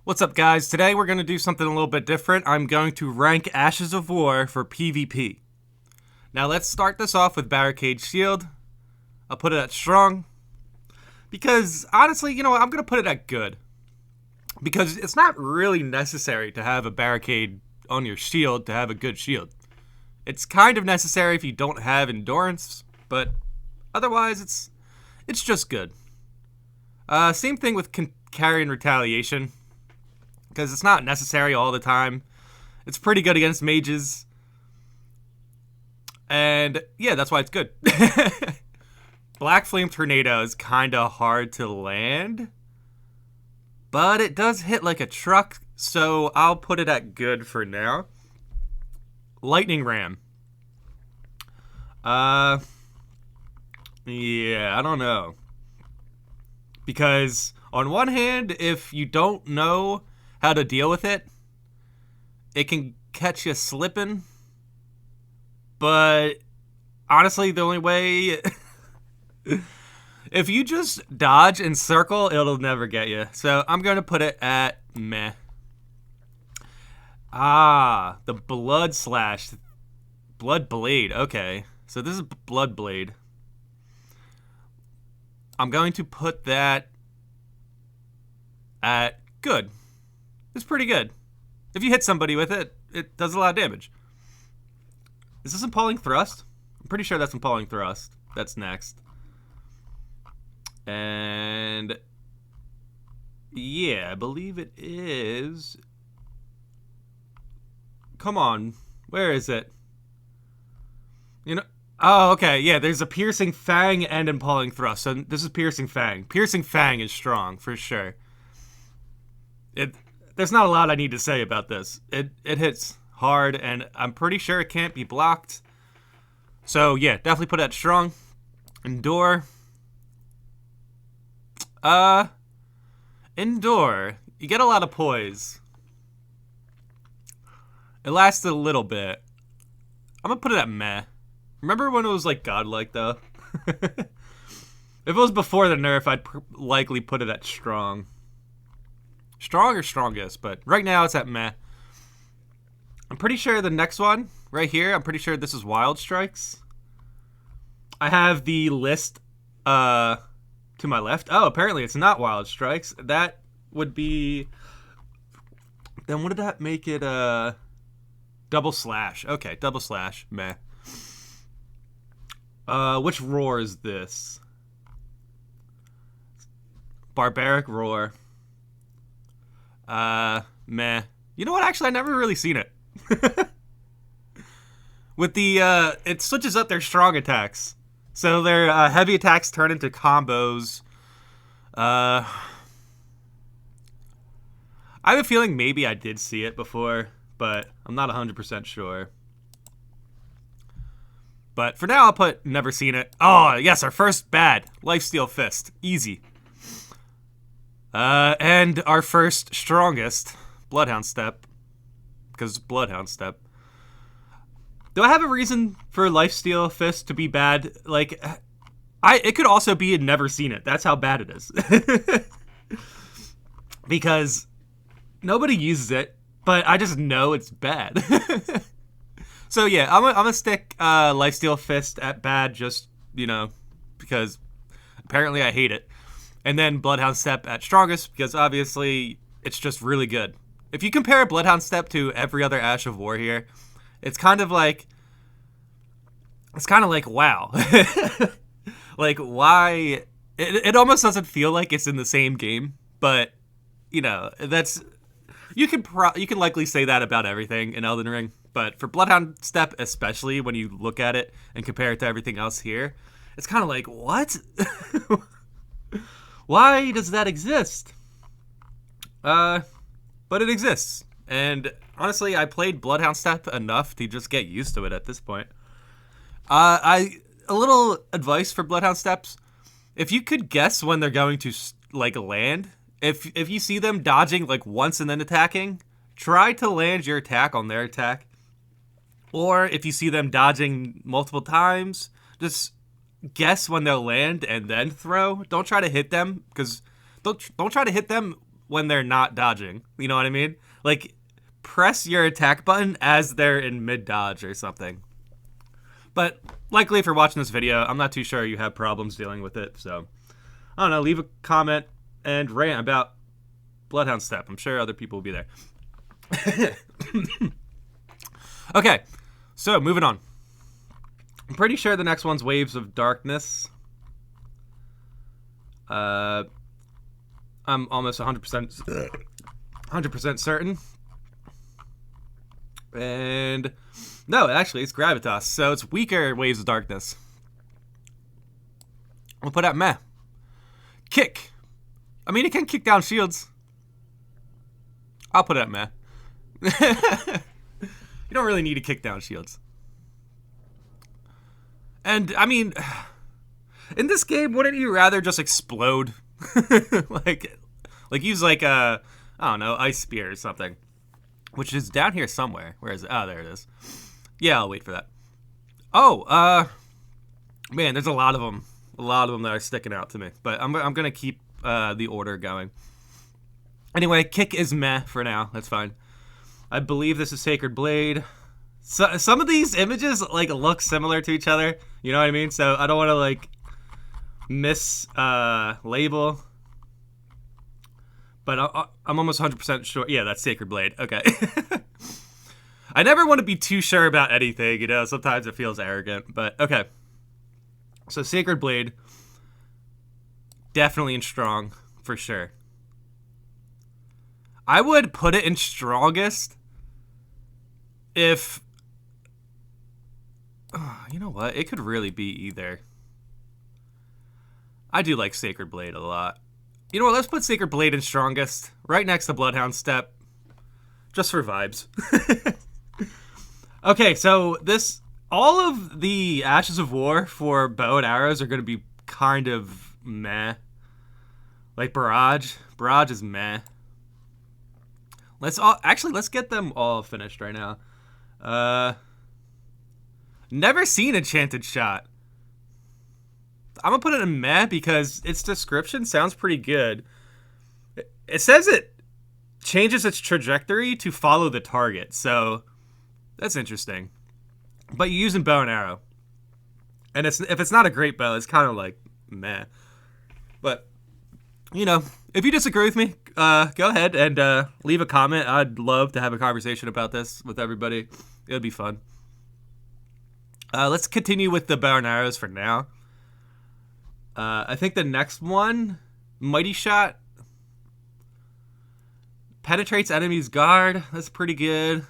What's up, guys? Today we're going to do something a little bit different. I'm going to rank Ashes of War for PvP. Now let's start this off with Barricade Shield. I'll put it at strong. Because, honestly, I'm going to put it at good. Because it's not really necessary to have a barricade on your shield to have a good shield. It's kind of necessary if you don't have endurance, but otherwise it's just good. Same thing with carry and retaliation. Because it's not necessary all the time. It's pretty good against mages. And yeah, that's why it's good. Black Flame Tornado is kind of hard to land. But it does hit like a truck, so I'll put it at good for now. Lightning Ram. Yeah, I don't know. Because on one hand, if you don't know how to deal with it, it can catch you slipping. But honestly, the only way, if you just dodge and circle, it'll never get you. So I'm going to put it at meh. The Blood Slash. Blood Blade. Okay. So this is Blood Blade. I'm going to put that at good. It's pretty good. If you hit somebody with it, it does a lot of damage. Is this Impaling Thrust? I'm pretty sure that's Impaling Thrust. That's next. And yeah, I believe it is. Come on. Where is it? Oh, okay. Yeah, there's a Piercing Fang and Impaling Thrust. So this is Piercing Fang. Piercing Fang is strong, for sure. There's not a lot I need to say about this. It hits hard, and I'm pretty sure it can't be blocked. So, yeah, definitely put that strong. Endure. Endure. You get a lot of poise. It lasts a little bit. I'm gonna put it at meh. Remember when it was, like, godlike, though? If it was before the nerf, I'd likely put it at strong. Strong or strongest, but right now it's at meh. I'm pretty sure the next one, right here, I'm pretty sure this is Wild Strikes. I have the list to my left. Oh, apparently it's not Wild Strikes. That would be... Then what did that make it? Double Slash. Okay, Double Slash. Meh. Which roar is this? Barbaric Roar. Meh. You know what? Actually, I've never really seen it. With the, it switches up their strong attacks. So their heavy attacks turn into combos. I have a feeling maybe I did see it before, but I'm not 100% sure. But for now, I'll put never seen it. Oh, yes, our first bad. Lifesteal Fist. Easy. And our first strongest, Bloodhound Step, because Bloodhound Step. Do I have a reason for Lifesteal Fist to be bad? Like, it could also be never seen it. That's how bad it is. Because nobody uses it, but I just know it's bad. So yeah, I'm gonna stick Lifesteal Fist at bad, just, because apparently I hate it. And then Bloodhound Step at strongest, because obviously it's just really good. If you compare Bloodhound Step to every other Ash of War here, it's kind of like, wow. Like, why? It almost doesn't feel like it's in the same game, but, that's... You can likely say that about everything in Elden Ring, but for Bloodhound Step especially, when you look at it and compare it to everything else here, it's kind of like, what? Why does that exist? But it exists. And honestly, I played Bloodhound Step enough to just get used to it at this point. A little advice for Bloodhound Steps. If you could guess when they're going to, land, if you see them dodging, once and then attacking, try to land your attack on their attack. Or if you see them dodging multiple times, just guess when they'll land and then throw. Don't try to hit them, because don't try to hit them when they're not dodging. You know what I mean? Like, press your attack button as they're in mid-dodge or something. But likely if you're watching this video, I'm not too sure you have problems dealing with it. So, I don't know, leave a comment and rant about Bloodhound Step. I'm sure other people will be there. Okay, so moving on. I'm pretty sure the next one's Waves of Darkness. I'm almost 100% certain. And no, actually, it's Gravitas, so it's weaker Waves of Darkness. We'll put out meh. Kick. I mean, it can kick down shields. I'll put it at meh. You don't really need to kick down shields. And, I mean, in this game, wouldn't you rather just explode? like use like a, I don't know, ice spear or something. Which is down here somewhere. Where is it? Oh, there it is. Yeah, I'll wait for that. Oh, man, there's a lot of them. A lot of them that are sticking out to me. But I'm going to keep the order going. Anyway, kick is meh for now. That's fine. I believe this is Sacred Blade. So, some of these images, like, look similar to each other. You know what I mean? So I don't want to, like, label. But I'm almost 100% sure. Yeah, that's Sacred Blade. Okay. I never want to be too sure about anything, you know? Sometimes it feels arrogant. But, okay. So, Sacred Blade. Definitely in strong, for sure. I would put it in strongest if... you know what? It could really be either. I do like Sacred Blade a lot. You know what? Let's put Sacred Blade in strongest, right next to Bloodhound Step, just for vibes. Okay, so all of the Ashes of War for bow and arrows are going to be kind of meh. Like Barrage. Barrage is meh. Let's get them all finished right now. Never seen Enchanted Shot. I'm going to put it in meh because its description sounds pretty good. It says it changes its trajectory to follow the target, so that's interesting. But you're using bow and arrow. And if it's not a great bow, it's kind of like meh. But, you know, if you disagree with me, go ahead and leave a comment. I'd love to have a conversation about this with everybody. It would be fun. Let's continue with the bow and arrows for now. I think the next one, Mighty Shot, penetrates enemy's guard. That's pretty good.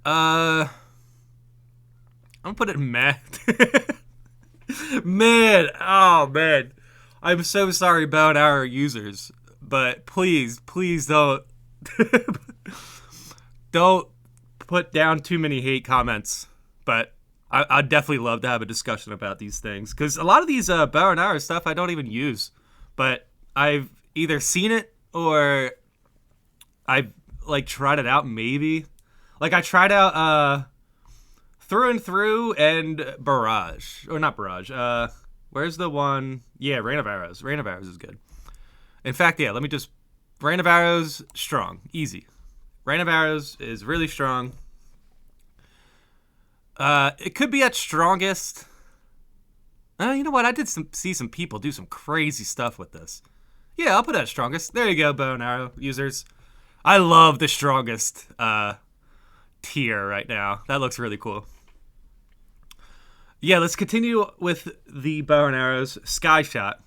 I'm gonna put it in meh. Man, oh man. I'm so sorry, bow and arrow users, but please don't don't put down too many hate comments. But I'd definitely love to have a discussion about these things, because a lot of these bow and arrow stuff I don't even use, but I've either seen it or I've like tried it out. Maybe like I tried out Through and Through and Barrage, or not Barrage. Where's the one? Yeah, Rain of Arrows. Rain of Arrows is good. In fact, yeah, let me just... Rain of Arrows, strong. Easy. Rain of Arrows is really strong. It could be at strongest. You know what? I did see some people do some crazy stuff with this. Yeah, I'll put it at strongest. There you go, bow and arrow users. I love the strongest tier right now. That looks really cool. Yeah, let's continue with the bow and arrows. Sky Shot.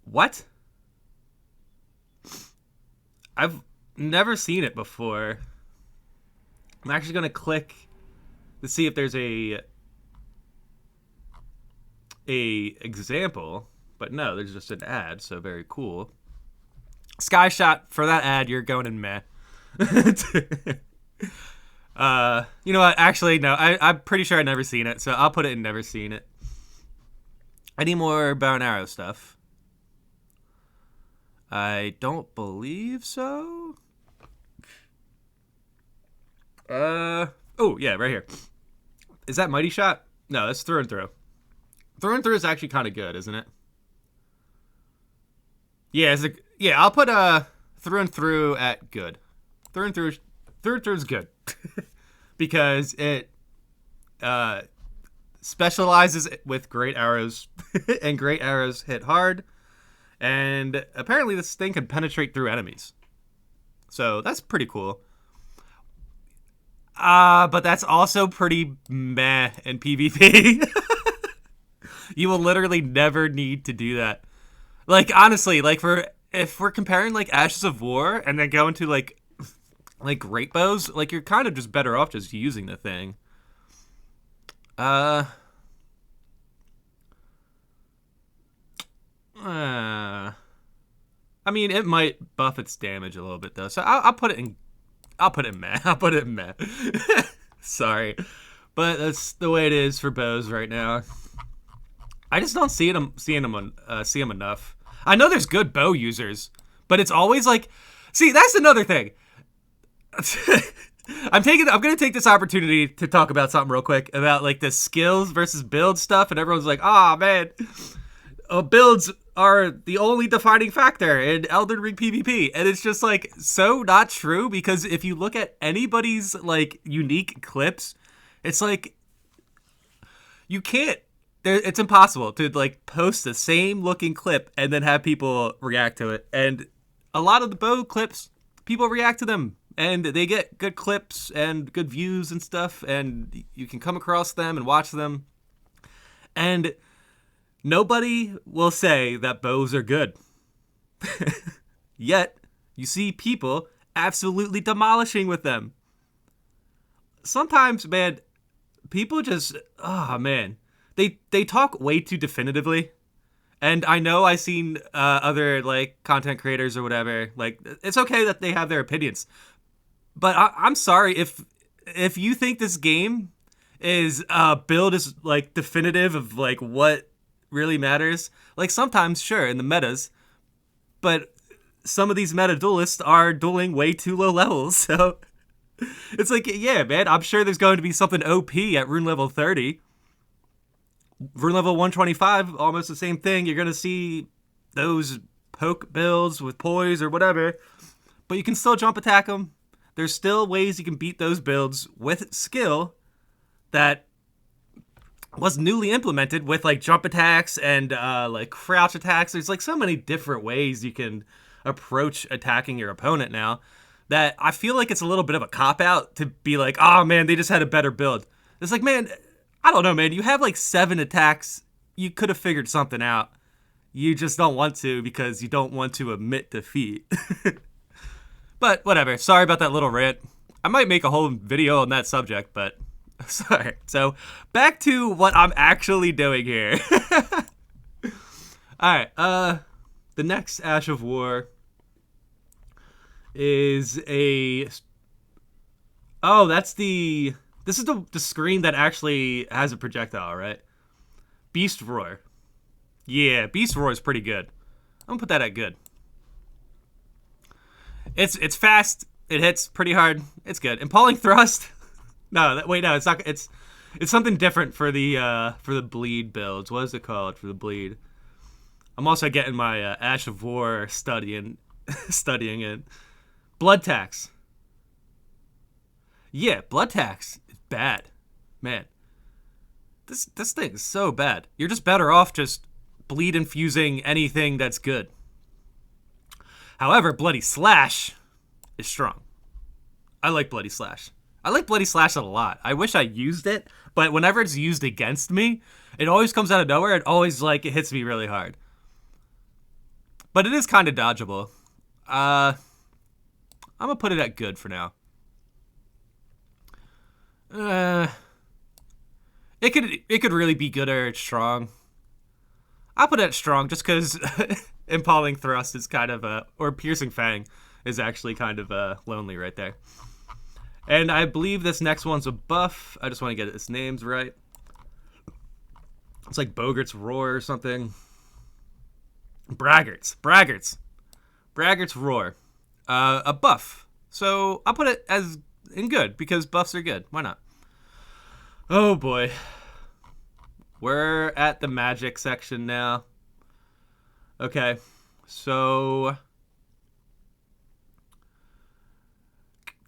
What? I've never seen it before. I'm actually going to click to see if there's a example. But no, there's just an ad, so very cool. Sky Shot, for that ad, you're going in meh. You know what? Actually, no. I'm pretty sure I've never seen it, so I'll put it in never seen it. Any more bow and arrow stuff? I don't believe so. Oh, yeah, right here. Is that Mighty Shot? No, that's Through and Through. Through and Through is actually kind of good, isn't it? Yeah, I'll put through and through at good. Through and through is good because it specializes with great arrows, and great arrows hit hard. And apparently, this thing can penetrate through enemies, so that's pretty cool. But that's also pretty meh in PvP. You will literally never need to do that. Like, honestly, like if we're comparing like Ashes of War and then going to like great bows, like you're kind of just better off just using the thing. Uh, I mean, it might buff its damage a little bit though, so I'll put it in. I'll put it in meh. I'll put it in meh. Sorry, but that's the way it is for bows right now. I just don't see them enough. I know there's good bow users, but it's always like, see, that's another thing. I'm gonna take this opportunity to talk about something real quick about like the skills versus build stuff, and everyone's like, "Ah, man, builds are the only defining factor in Elden Ring PvP," and it's just like so not true because if you look at anybody's like unique clips, it's like you can't. It's impossible to like post the same looking clip and then have people react to it. And a lot of the bow clips, people react to them and they get good clips and good views and stuff. And you can come across them and watch them. And nobody will say that bows are good. Yet you see people absolutely demolishing with them. Sometimes, man, people just, oh man. They talk way too definitively, and I know I've seen other like content creators or whatever. Like, it's okay that they have their opinions, but I'm sorry if you think this game is build is like definitive of like what really matters. Like sometimes, sure, in the metas, but some of these meta duelists are dueling way too low levels. So it's like, yeah, man, I'm sure there's going to be something OP at rune level 30. Rune level 125, almost the same thing. You're going to see those poke builds with poise or whatever, but you can still jump attack them. There's still ways you can beat those builds with skill that was newly implemented with like jump attacks and like crouch attacks. There's like so many different ways you can approach attacking your opponent now that I feel like it's a little bit of a cop-out to be like, oh man, they just had a better build. It's like, man, I don't know, man. You have like 7 attacks. You could have figured something out. You just don't want to because you don't want to admit defeat. But whatever. Sorry about that little rant. I might make a whole video on that subject, but sorry. So back to what I'm actually doing here. All right. The next Ash of War is a. Oh, that's the. This is the screen that actually has a projectile, right? Beast Roar. Yeah, Beast Roar is pretty good. I'm gonna put that at good. It's fast. It hits pretty hard. It's good. Impaling Thrust. No, it's not. It's something different for the bleed builds. What is it called for the bleed? I'm also getting my Ash of War studying it. Blood Tax. Yeah, Blood Tax is bad. Man. This thing is so bad. You're just better off just bleed infusing anything that's good. However, Bloody Slash is strong. I like Bloody Slash. I like Bloody Slash a lot. I wish I used it, but whenever it's used against me, it always comes out of nowhere. It always it hits me really hard. But it is kind of dodgeable. I'm gonna put it at good for now. It could really be good or strong. I'll put it at strong just because Impaling Thrust is kind of or Piercing Fang is actually kind of lonely right there. And I believe this next one's a buff. I just want to get its names right. It's like Boggart's Roar or something. Braggart's Roar. A buff. So I'll put it as in good because buffs are good. Why not? Oh boy. We're at the magic section now. Okay. So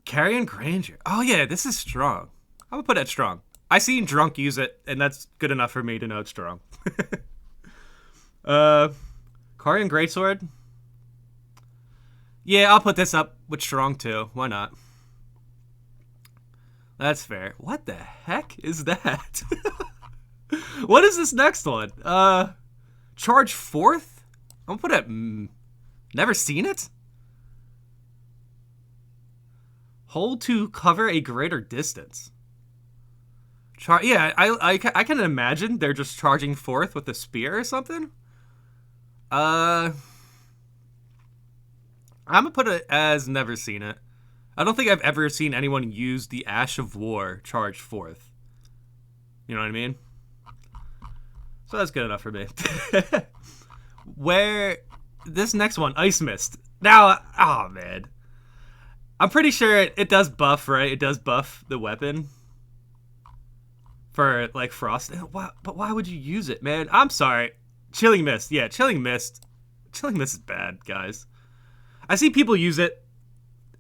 Carrion Granger. Oh yeah, this is strong. I'm gonna put that strong. I seen Drunk use it, and that's good enough for me to know it's strong. Carrion Greatsword. Yeah, I'll put this up with strong too. Why not? That's fair. What the heck is that? What is this next one? Charge Fourth? I'm gonna put it. Never seen it? Hold to cover a greater distance. Yeah, I can imagine they're just charging forth with a spear or something. I'm gonna put it as never seen it. I don't think I've ever seen anyone use the Ash of War charge forth. You know what I mean? So that's good enough for me. Where this next one, Ice Mist. Now, oh man, I'm pretty sure it does buff, right? It does buff the weapon for like frost. But why would you use it, man? I'm sorry. Chilling Mist. Yeah, Chilling Mist. Chilling Mist is bad, guys. I see people use it,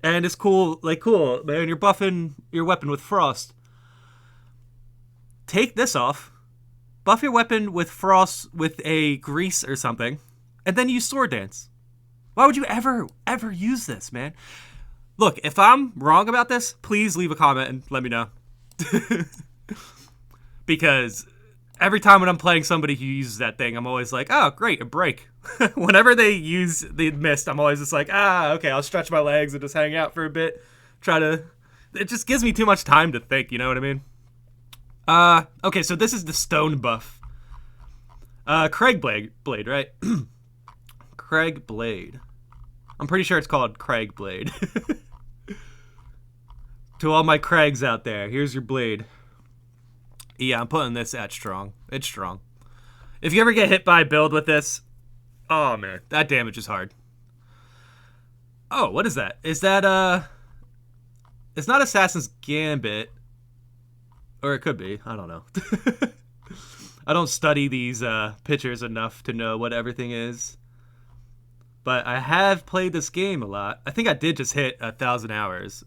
and it's cool. Like, cool, man. You're buffing your weapon with frost. Take this off. Buff your weapon with frost with a grease or something, and then use Sword Dance. Why would you ever use this, man? Look, if I'm wrong about this, please leave a comment and let me know. Because every time when I'm playing somebody who uses that thing, I'm always like, oh, great, a break. Whenever they use the mist, I'm always just like, okay, I'll stretch my legs and just hang out for a bit. It just gives me too much time to think, you know what I mean? Okay, so this is the stone buff. Craig Blade, right? Craig Blade. I'm pretty sure it's called Craig Blade. To all my Craigs out there, here's your blade. Yeah, I'm putting this at strong. It's strong. If you ever get hit by a build with this, oh man, that damage is hard. Oh, what is that? Is that, it's not Assassin's Gambit. Or it could be. I don't know. I don't study these pictures enough to know what everything is. But I have played this game a lot. I think I did just hit 1,000 hours.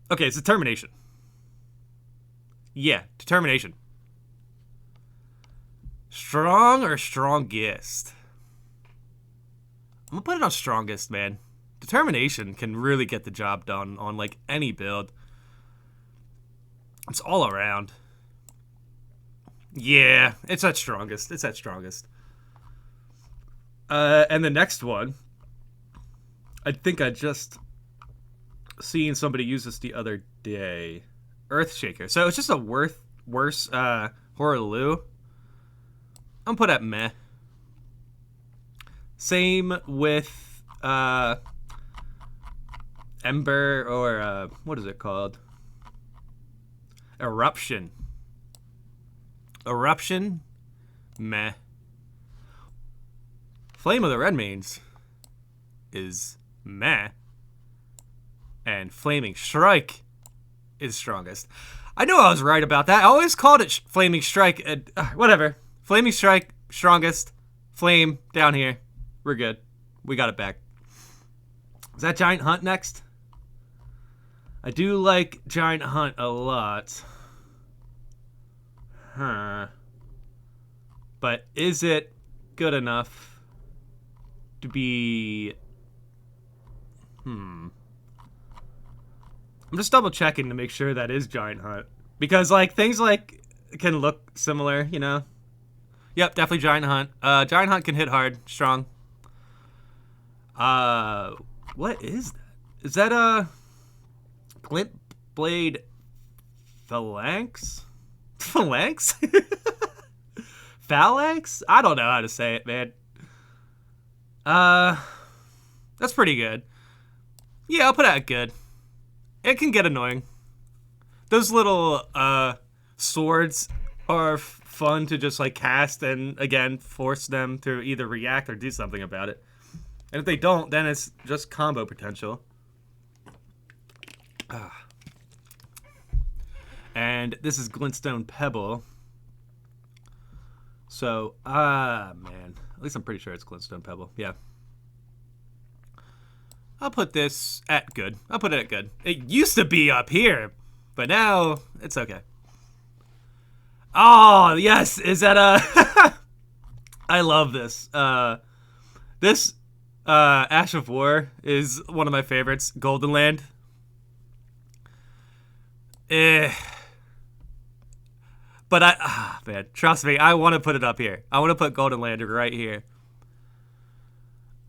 Okay, it's Determination. Yeah, Determination. Strong or strongest? I'm gonna put it on strongest, man. Determination can really get the job done on like any build. It's all around. Yeah, it's at strongest. It's at strongest. And the next one, I think I just seen somebody use this the other day. Earthshaker. So it's just a worse Horaloo. I'm gonna put at meh. Same with Ember or what is it called? Eruption. Eruption, meh. Flame of the Redmanes is meh. And Flaming Strike is strongest. I know I was right about that. I always called it Flaming Strike. Whatever. Flaming Strike, strongest. Flame, down here. We're good. We got it back. Is that Giant Hunt next? I do like Giant Hunt a lot. Huh. But is it good enough to be... I'm just double checking to make sure that is Giant Hunt. Because, like, things, like, can look similar, you know? Yep, definitely Giant Hunt. Giant Hunt can hit hard, strong. What is that? Is that, Glint Blade Phalanx? Phalanx? Phalanx? I don't know how to say it, man. That's pretty good. Yeah, I'll put it at good. It can get annoying. Those little swords are fun to just like cast and again force them to either react or do something about it. And if they don't, then it's just combo potential. And this is Glintstone Pebble. So, man. At least I'm pretty sure it's Glintstone Pebble. Yeah. I'll put this at good. I'll put it at good. It used to be up here, but now it's okay. Oh, yes. Is that a... I love this. This Ash of War is one of my favorites. Golden Land. But man, trust me, I want to put it up here. I want to put Golden Land right here.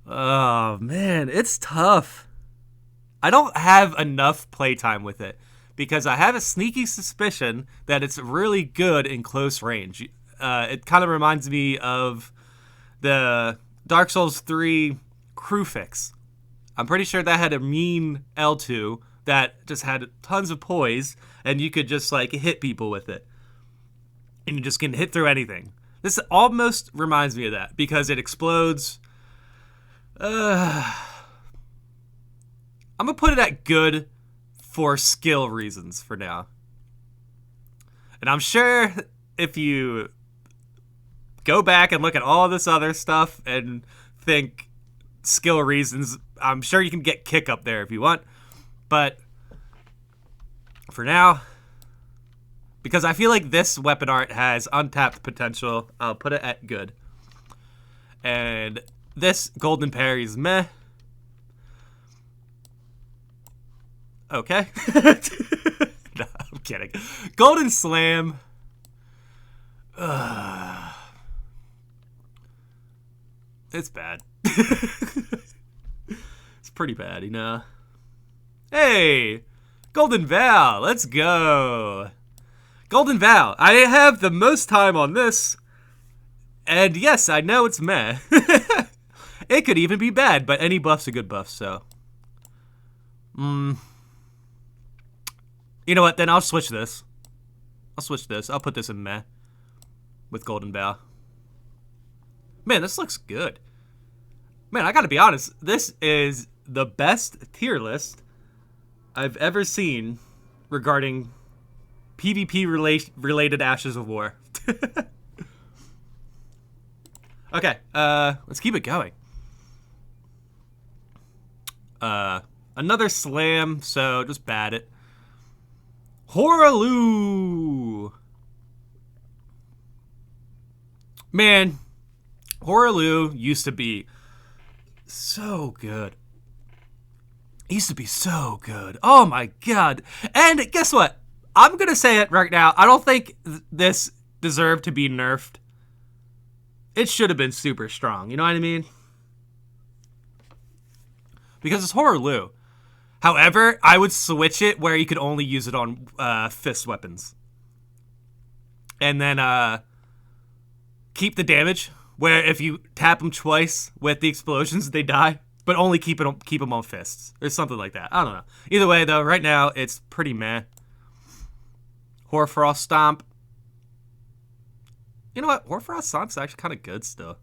Oh, man, it's tough. I don't have enough playtime with it because I have a sneaky suspicion that it's really good in close range. It kind of reminds me of the Dark Souls 3 Crewfix. I'm pretty sure that had a mean L2 that just had tons of poise, and you could just like hit people with it. And you just can hit through anything. This almost reminds me of that because it explodes. I'm going to put it at good for skill reasons for now. And I'm sure if you go back and look at all this other stuff and think skill reasons, I'm sure you can get kick up there if you want. But for now, because I feel like this weapon art has untapped potential, I'll put it at good. And this golden parries, meh. Okay. No, I'm kidding. Golden slam. It's bad. It's pretty bad, you know. Hey, Golden Val, let's go. Golden Val, I have the most time on this. And yes, I know it's meh. It could even be bad, but any buff's a good buff, so. You know what, then I'll switch this. I'll put this in meh. With Golden Val. Man, this looks good. Man, I gotta be honest. This is the best tier list I've ever seen regarding PvP related Ashes of War. Okay, let's keep it going. Another slam, so just bat it. Horaloo! Man, Horaloo used to be so good. It used to be so good. Oh my god. And guess what? I'm going to say it right now. I don't think this deserved to be nerfed. It should have been super strong. You know what I mean? Because it's Horaloo. However, I would switch it where you could only use it on fist weapons. And then keep the damage, where if you tap them twice with the explosions, they die. But only keep them on fists. Or something like that. I don't know. Either way, though, right now, it's pretty meh. Hoarfrost Stomp. You know what? Hoarfrost Stomp's actually kind of good still.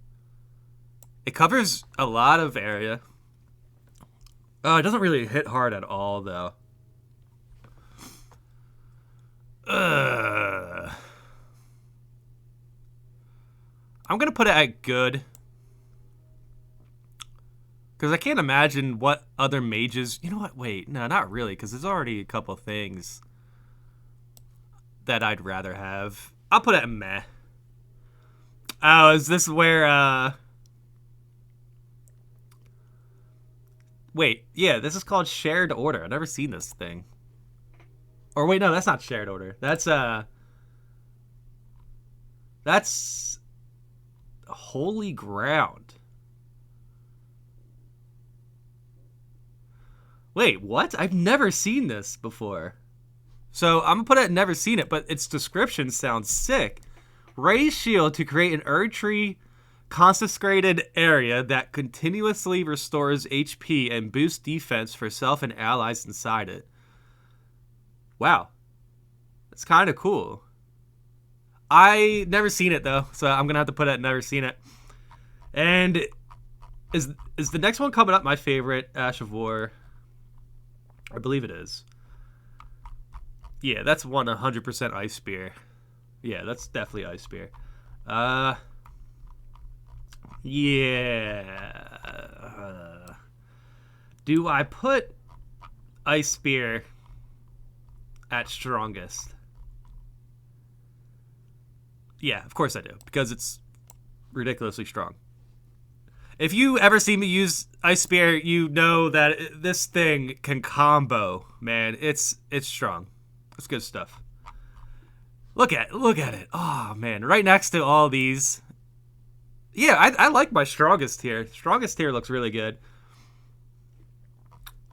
It covers a lot of area. Oh, it doesn't really hit hard at all, though. I'm going to put it at good. Because I can't imagine what other mages... You know what? Wait. No, not really. Because there's already a couple things that I'd rather have. I'll put it at meh. Oh, is this where... Wait. Yeah, this is called Shared Order. I've never seen this thing. Or wait, no, that's not Shared Order. That's Holy Ground. Wait, what? I've never seen this before. So I'm gonna put it never seen it, but its description sounds sick. Raise shield to create an Erdtree consecrated area that continuously restores HP and boosts defense for self and allies inside it. Wow. That's kind of cool. I never seen it though, so I'm gonna have to put it never seen it. And is the next one coming up my favorite Ash of War? I believe it is. Yeah, that's 100% Ice Spear. Yeah, that's definitely Ice Spear. Yeah. Do I put Ice Spear at strongest? Yeah, of course I do, because it's ridiculously strong. If you ever see me use Ice Spear, you know that this thing can combo, man. It's strong. It's good stuff. Look at it. Oh man, right next to all these. Yeah, I like my strongest tier. Strongest tier looks really good.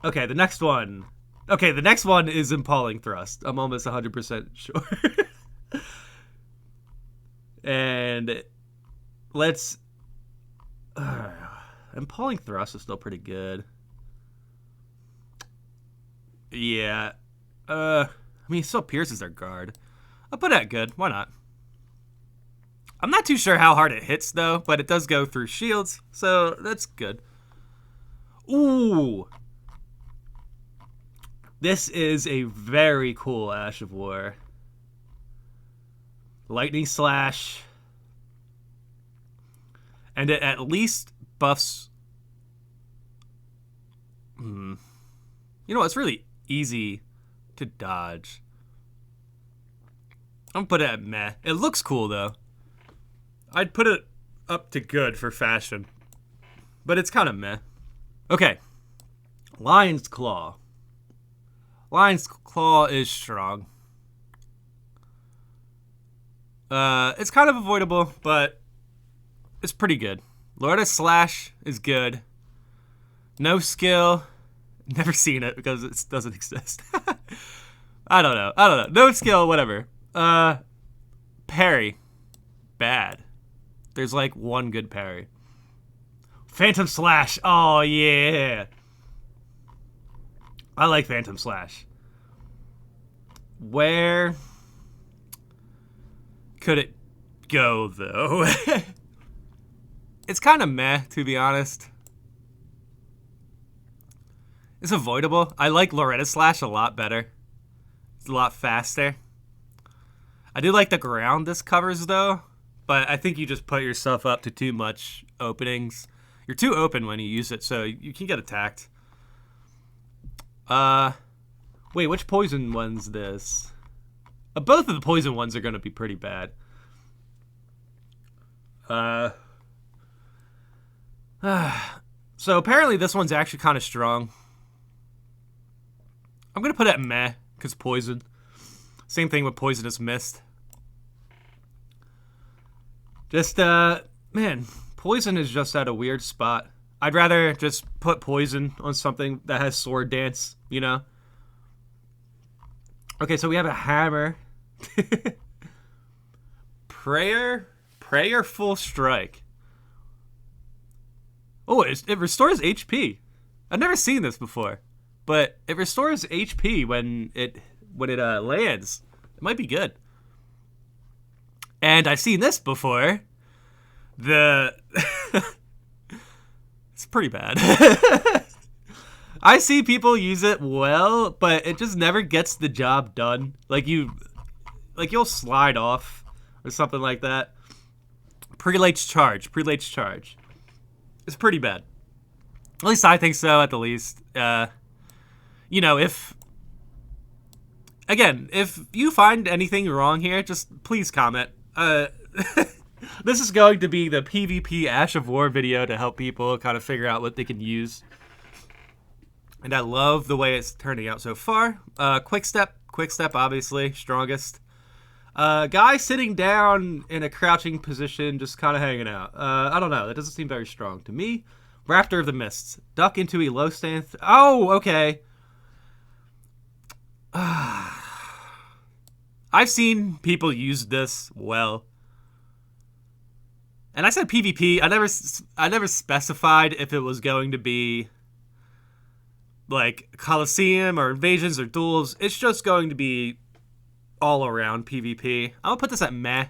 Okay, the next one. Okay, the next one is Impaling Thrust. I'm almost 100% sure. And let's. Impaling Thrust is still pretty good. Yeah. I mean, it still pierces their guard. I'll put that good. Why not? I'm not too sure how hard it hits, though, but it does go through shields, so that's good. Ooh. This is a very cool Ash of War. Lightning Slash. And it at least buffs... You know, it's really easy to dodge. I'm gonna put it at meh. It looks cool, though. I'd put it up to good for fashion. But it's kind of meh. Okay. Lion's Claw. Lion's Claw is strong. It's kind of avoidable, but it's pretty good. Loretta Slash is good. No skill. Never seen it because it doesn't exist. I don't know. No skill, whatever. Parry. Bad. There's like one good parry. Phantom Slash. Oh, yeah. I like Phantom Slash. Where could it go, though? It's kind of meh, to be honest. It's avoidable. I like Loretta Slash a lot better. It's a lot faster. I do like the ground this covers, though. But I think you just put yourself up to too much openings. You're too open when you use it, so you can get attacked. Wait, which poison one's this? Both of the poison ones are going to be pretty bad. So apparently this one's actually kind of strong. I'm going to put it at meh, because poison. Same thing with Poisonous Mist. Just, man, poison is just at a weird spot. I'd rather just put poison on something that has sword dance, you know? Okay, so we have a hammer. Prayerful Strike. Oh, it restores HP. I've never seen this before, but it restores HP when it lands. It might be good. And I've seen this before. It's pretty bad. I see people use it well, but it just never gets the job done. You'll slide off or something like that. Prelate's Charge. It's pretty bad. At least I think so, at the least. You know, if you find anything wrong here, just please comment. This is going to be the PvP Ash of War video to help people kind of figure out what they can use. And I love the way it's turning out so far. Quick step, obviously, strongest. Guy sitting down in a crouching position, just kind of hanging out. I don't know. That doesn't seem very strong to me. Raptor of the Mists. Duck into a low stance. Oh, okay. I've seen people use this well. And I said PvP. I never specified if it was going to be like Coliseum or Invasions or Duels. It's just going to be all around PvP. I'm gonna put this at meh.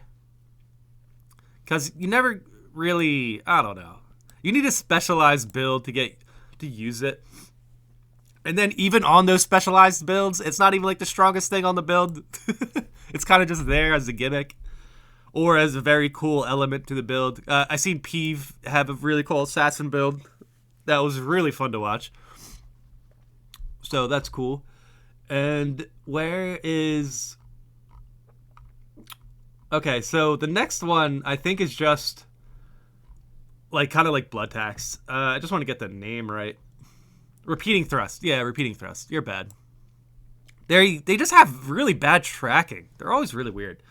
Because you never really, I don't know. You need a specialized build to use it. And then even on those specialized builds, it's not even like the strongest thing on the build. It's kind of just there as a gimmick. or as a very cool element to the build. I seen Peeve have a really cool assassin build that was really fun to watch. So that's cool. And where is... Okay, so the next one I think is just like kind of like Blood Tax. I just want to get the name right. Repeating Thrust. Yeah, Repeating Thrust. You're bad. They just have really bad tracking. They're always really weird.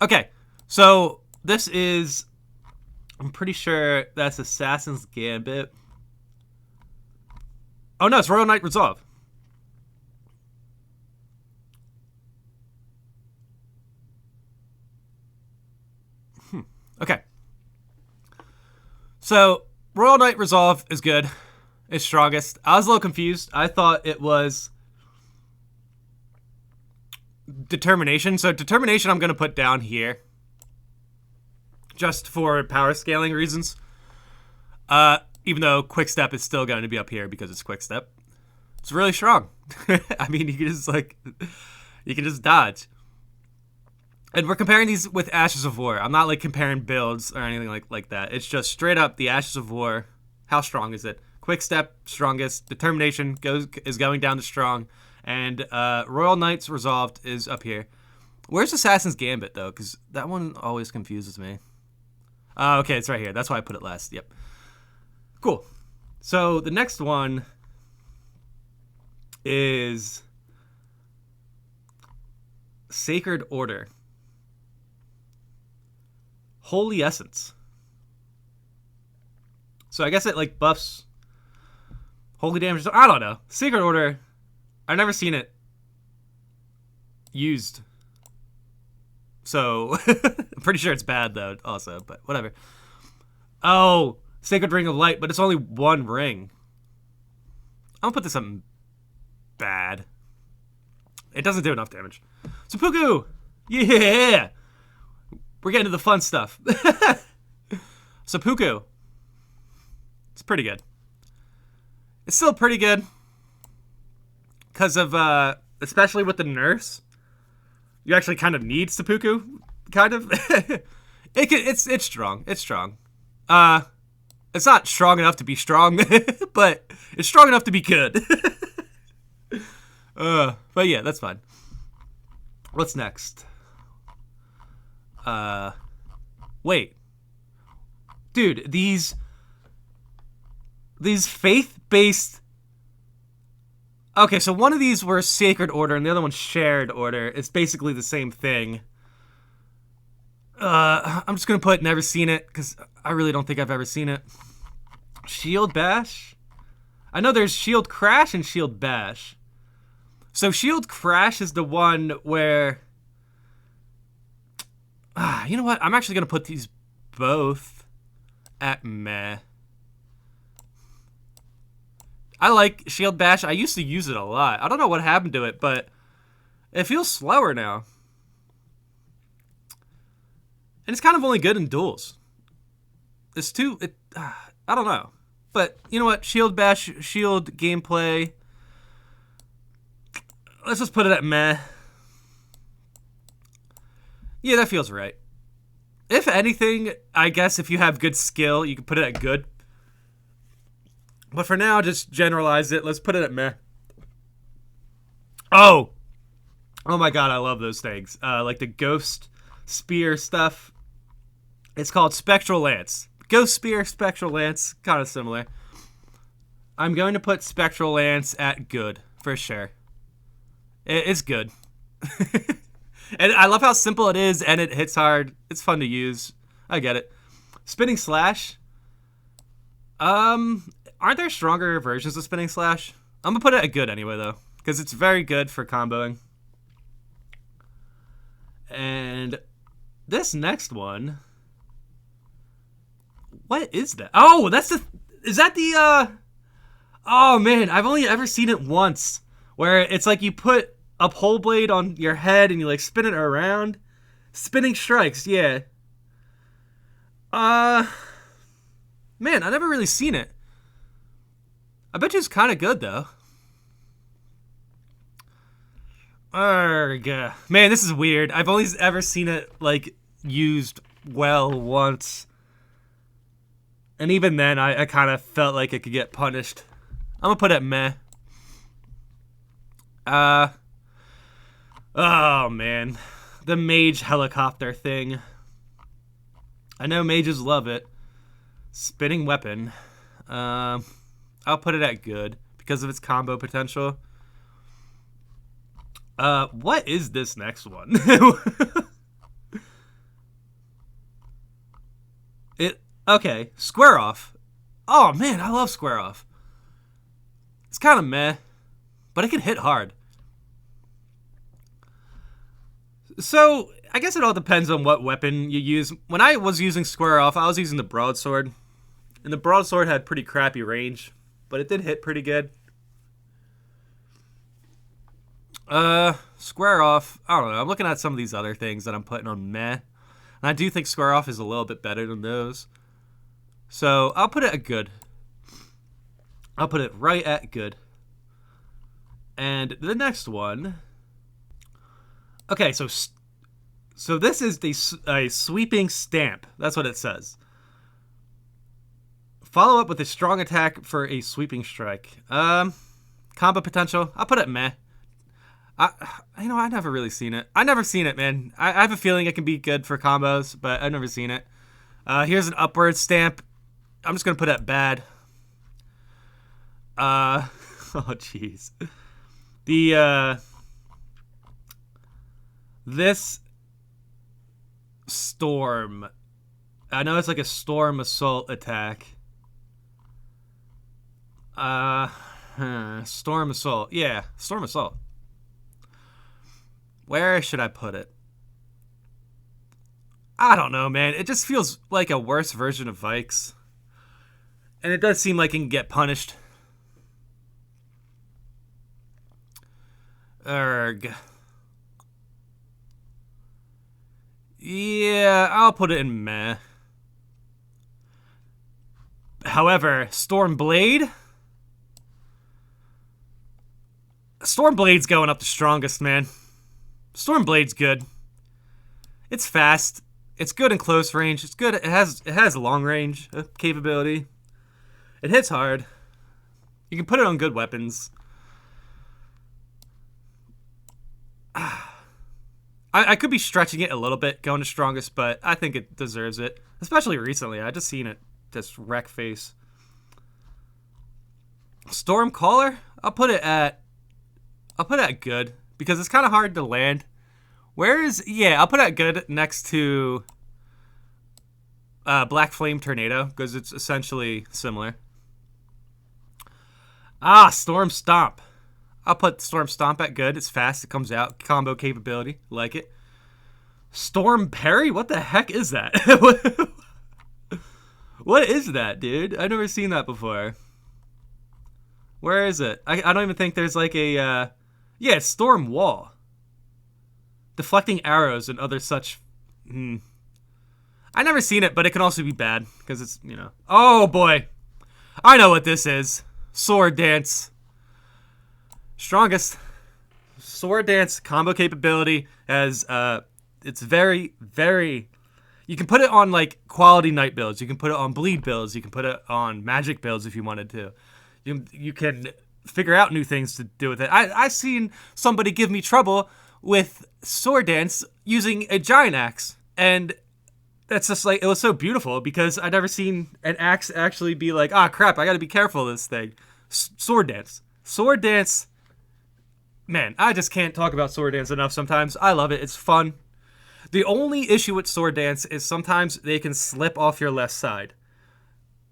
Okay, so this is... I'm pretty sure that's Assassin's Gambit. Oh no, it's Royal Knight Resolve. Okay. So, Royal Knight Resolve is good. It's strongest. I was a little confused. I thought it was Determination. So, Determination I'm going to put down here. Just for power scaling reasons. Even though Quick Step is still going to be up here because it's Quick Step. It's really strong. I mean, you can just, like... You can just dodge. And we're comparing these with Ashes of War. I'm not like comparing builds or anything like that. It's just straight up the Ashes of War. How strong is it? Quick Step, strongest. Determination is going down to strong. And Royal Knights Resolved is up here. Where's Assassin's Gambit, though? Because that one always confuses me. Okay, it's right here. That's why I put it last. Yep. Cool. So the next one is Sacred Order. Holy Essence. So I guess it like buffs holy damage. I don't know. Sacred Order. I've never seen it used. So I'm pretty sure it's bad though also, but whatever. Oh, Sacred Ring of Light, but it's only one ring. I'm gonna put this something bad. It doesn't do enough damage. Seppuku! Yeah! We're getting to the fun stuff. Seppuku. It's pretty good. It's still pretty good. Because of, especially with the nerfs, you actually kind of need Seppuku. Kind of. It's strong. It's strong. It's not strong enough to be strong, but it's strong enough to be good. But yeah, that's fine. What's next? Wait. Dude, these faith-based... Okay, so one of these were Sacred Order, and the other one's Shared Order. It's basically the same thing. I'm just gonna put never seen it, because I really don't think I've ever seen it. Shield Bash? I know there's Shield Crash and Shield Bash. So Shield Crash is the one where... you know what? I'm actually going to put these both at meh. I like Shield Bash. I used to use it a lot. I don't know what happened to it, but it feels slower now. And it's kind of only good in duels. It's too... I don't know. But you know what? Shield Bash, Shield gameplay... Let's just put it at meh. Yeah, that feels right. If anything, I guess if you have good skill, you can put it at good. But for now, just generalize it. Let's put it at meh. Oh! Oh my god, I love those things. Like the Ghost Spear stuff. It's called Spectral Lance. Ghost Spear, Spectral Lance, kind of similar. I'm going to put Spectral Lance at good, for sure. It's good. And I love how simple it is, and it hits hard. It's fun to use. I get it. Spinning Slash. Aren't there stronger versions of Spinning Slash? I'm going to put it at good anyway, though, because it's very good for comboing. And this next one... What is that? Oh, that's the... Is that the, Oh, man, I've only ever seen it once. Where it's like you put a pole blade on your head and you like spin it around. Spinning Strikes, yeah. Man, I never really seen it. I bet you it's kind of good though. Arrgh. Man, this is weird. I've only ever seen it like used well once. And even then, I kind of felt like it could get punished. I'm gonna put it meh. Oh man. The mage helicopter thing. I know mages love it. Spinning weapon. I'll put it at good because of its combo potential. What is this next one? Okay, square off. Oh man, I love square off. It's kind of meh, but it can hit hard. So, I guess it all depends on what weapon you use. When I was using square off, I was using the broadsword. And the broadsword had pretty crappy range, but it did hit pretty good. Square off, I don't know. I'm looking at some of these other things that I'm putting on meh. And I do think square off is a little bit better than those. So, I'll put it at good. I'll put it right at good. And the next one... Okay, so this is a sweeping stamp. That's what it says. Follow up with a strong attack for a sweeping strike. Combo potential. I'll put it meh. I've never really seen it. I've never seen it, man. I have a feeling it can be good for combos, but I've never seen it. Here's an upward stamp. I'm just gonna put it bad. Oh jeez. This storm. I know it's like a storm assault attack. Storm assault. Yeah, storm assault. Where should I put it? I don't know, man. It just feels like a worse version of Vikes. And it does seem like it can get punished. Erg. Yeah, I'll put it in meh. However, Stormblade's going up the strongest, man. Stormblade's good. It's fast. It's good in close range. It's good. It has long range capability. It hits hard. You can put it on good weapons. I could be stretching it a little bit, going to strongest, but I think it deserves it. Especially recently. I just seen it just wreck face. Stormcaller? I'll put it at good because it's kind of hard to land. I'll put it at good next to Black Flame Tornado because it's essentially similar. Storm Stomp. I'll put Storm Stomp at good. It's fast. It comes out. Combo capability. Like it. Storm Parry? What the heck is that? What is that, dude? I've never seen that before. Where is it? I don't even think there's like a... it's Storm Wall. Deflecting arrows and other such... I've never seen it, but it can also be bad. Because it's, Oh, boy. I know what this is. Sword Dance. Strongest. Sword Dance combo capability has it's very, very... You can put it on like quality knight builds. You can put it on bleed builds. You can put it on magic builds if you wanted to. You can figure out new things to do with it. I've seen somebody give me trouble with Sword Dance using a giant axe, and that's just like, it was so beautiful because I'd never seen an axe actually be like, crap, I gotta be careful of this thing. Sword Dance. Man, I just can't talk about Sword Dance enough sometimes. I love it. It's fun. The only issue with Sword Dance is sometimes they can slip off your left side.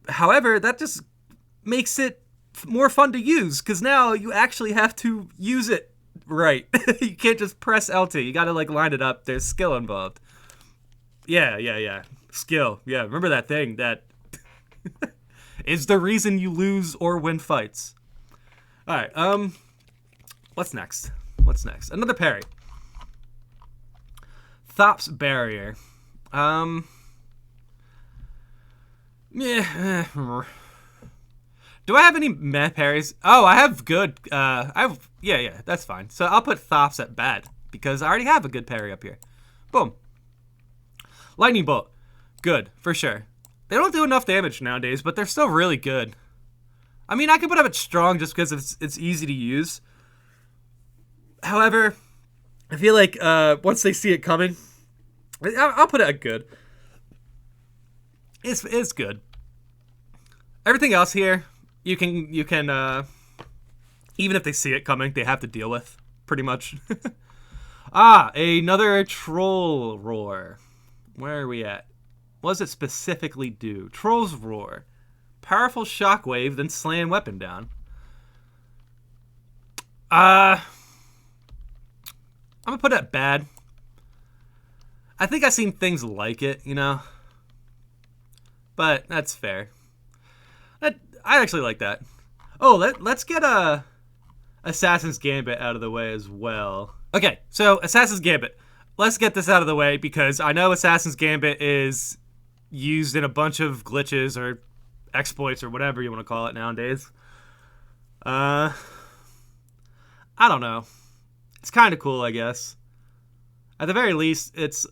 However, that just makes it more fun to use because now you actually have to use it right. You can't just press LT. You gotta like line it up. There's skill involved. Yeah. Skill. Yeah, remember that thing that is the reason you lose or win fights. All right, what's next? Another parry. Thop's Barrier. Yeah. Do I have any meh parries? Oh, I have good. Yeah, that's fine. So I'll put Thop's at bad because I already have a good parry up here. Boom. Lightning Bolt. Good, for sure. They don't do enough damage nowadays, but they're still really good. I mean, I could put them at strong just because it's easy to use. However, I feel like once they see it coming, I'll put it at good. It's good. Everything else here, you can even if they see it coming, they have to deal with, pretty much. Another Troll Roar. Where are we at? What does it specifically do? Troll's Roar. Powerful shockwave, then slam weapon down. I'm gonna put it at bad. I think I've seen things like it, you know? But that's fair. I actually like that. Oh, let's get Assassin's Gambit out of the way as well. Okay, so Assassin's Gambit. Let's get this out of the way because I know Assassin's Gambit is used in a bunch of glitches or exploits or whatever you want to call it nowadays. I don't know. It's kind of cool, I guess. At the very least, it's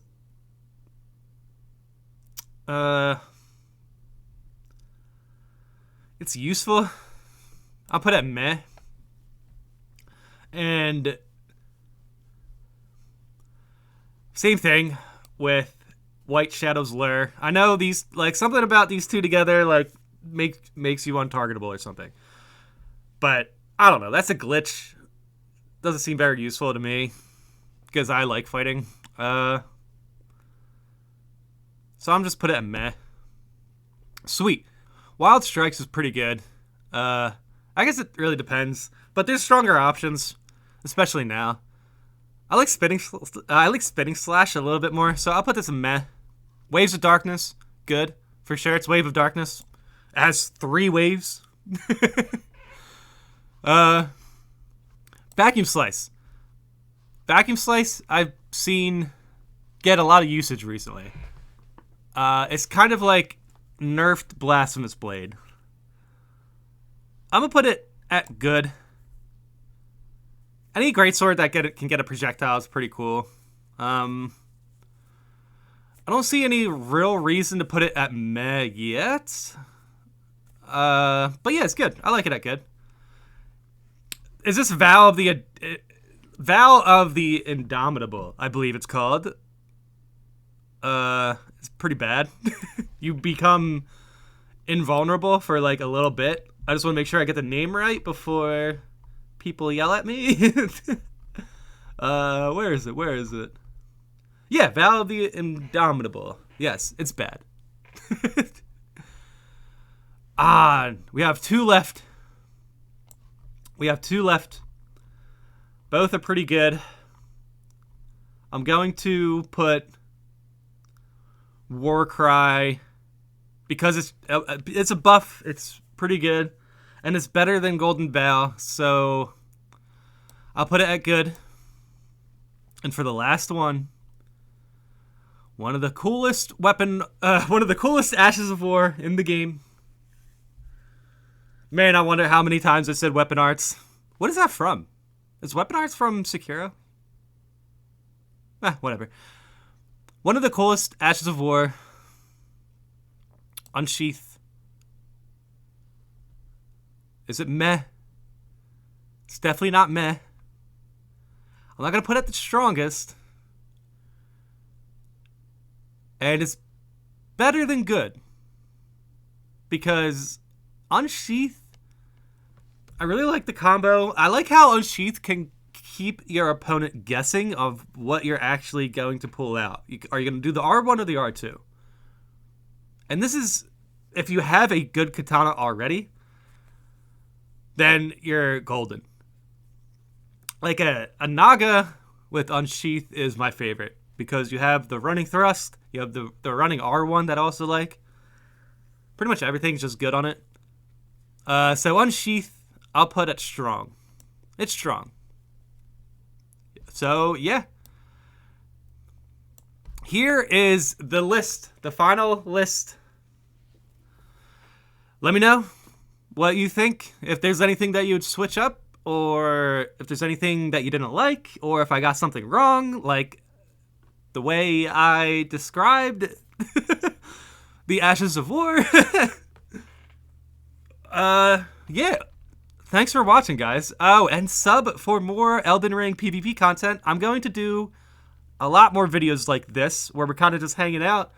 useful. I'll put it at meh. And same thing with White Shadow's Lure. I know these, like, something about these two together, like, makes you untargetable or something. But I don't know. That's a glitch. Doesn't seem very useful to me because I like fighting. So I'm just put it at meh. Sweet. Wild Strikes is pretty good. I guess it really depends, but there's stronger options, especially now. I like Spinning Slash a little bit more, so I'll put this in meh. Waves of Darkness, good for sure. It's Wave of Darkness. It has 3 waves. Vacuum Slice. Vacuum Slice I've seen get a lot of usage recently. It's kind of like nerfed Blasphemous Blade. I'm gonna put it at good. Any greatsword that can get a projectile is pretty cool. I don't see any real reason to put it at meh yet. But yeah, it's good. I like it at good. Is this Vow of the Indomitable? I believe it's called. It's pretty bad. You become invulnerable for like a little bit. I just want to make sure I get the name right before people yell at me. Where is it? Yeah, Vow of the Indomitable. Yes, it's bad. We have 2 left. Both are pretty good. I'm going to put Warcry because it's a buff. It's pretty good, and it's better than Golden Bow. So I'll put it at good. And for the last one of the coolest Ashes of War in the game. Man, I wonder how many times I said Weapon Arts. What is that from? Is Weapon Arts from Sekiro? Whatever. One of the coolest Ashes of War. Unsheath. Is it meh? It's definitely not meh. I'm not going to put it the strongest. And it's better than good. Because Unsheath, I really like the combo. I like how Unsheath can keep your opponent guessing of what you're actually going to pull out. Are you going to do the R1 or the R2? And this is, if you have a good katana already, then you're golden. Like a Naga with Unsheath is my favorite because you have the running thrust, you have the running R1 that I also like. Pretty much everything's just good on it. So Unsheath, I'll put it strong. It's strong. So, yeah. Here is the list, the final list. Let me know what you think. If there's anything that you would switch up, or if there's anything that you didn't like, or if I got something wrong. Like, the way I described the Ashes of War. Yeah. Thanks for watching, guys. Oh, and sub for more Elden Ring PvP content. I'm going to do a lot more videos like this, where we're kind of just hanging out,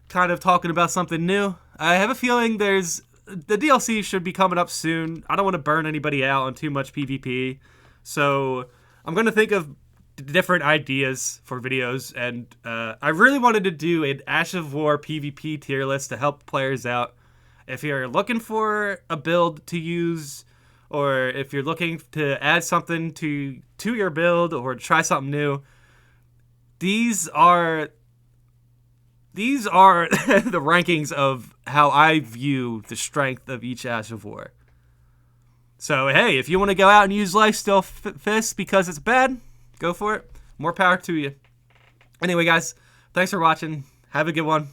kind of talking about something new. I have a feeling the DLC should be coming up soon. I don't want to burn anybody out on too much PvP, so I'm going to think of different ideas for videos, and I really wanted to do an Ash of War PvP tier list to help players out. If you're looking for a build to use, or if you're looking to add something to your build or try something new, these are the rankings of how I view the strength of each Ash of War. So, hey, if you want to go out and use Lifesteal Fist because it's bad, go for it. More power to you. Anyway, guys, thanks for watching. Have a good one.